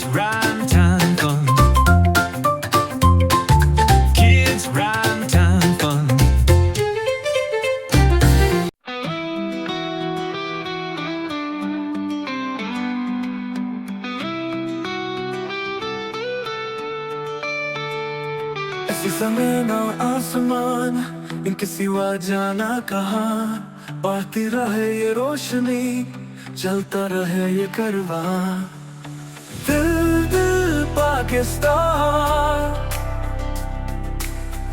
Kids rhyme time fun. Kids rhyme time fun. ऐसे समय ना आसमान इनके सिवा जाना कहाँ, बढ़ती रहे ये रोशनी, चलता रहे ये करवां। दिल दिल पाकिस्तान,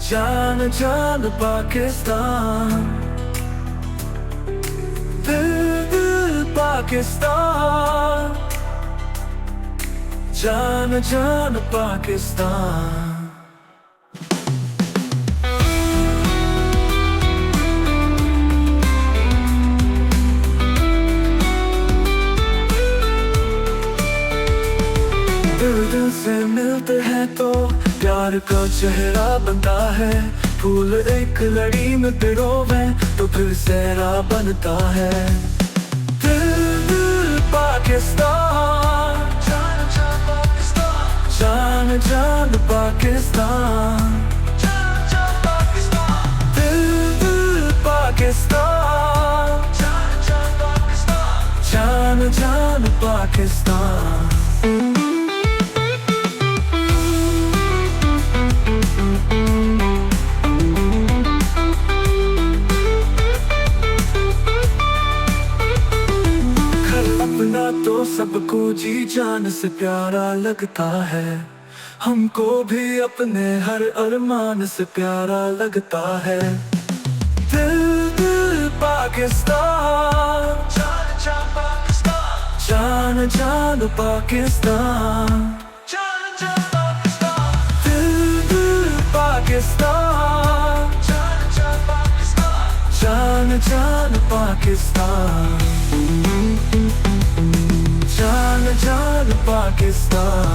जान जान पाकिस्तान। दिल दिल पाकिस्तान, जान जान पाकिस्तान। दिल दिल से मिलते हैं तो प्यार का चेहरा बनता है। फूल एक लड़ी में पिरोवे तो फिर सेहरा बनता है। दिल दिल पाकिस्तान, जान जान पाकिस्तान, जान जान पाकिस्तान, जान जान पाकिस्तान। दिल दिल पाकिस्तान, जान जान पाकिस्तान, जान जान पाकिस्तान। तो सबको जी जान से प्यारा लगता है, हमको भी अपने हर अरमान से प्यारा लगता है। दिल दिल पाकिस्तान, जान जान पाकिस्तान, जान जान पाकिस्तान, जान जान पाकिस्तान। दिल दिल पाकिस्तान, जान जान पाकिस्तान, जान जान पाकिस्तान, जान जान पाकिस्तान।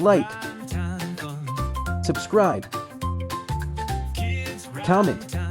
Like, subscribe, comment.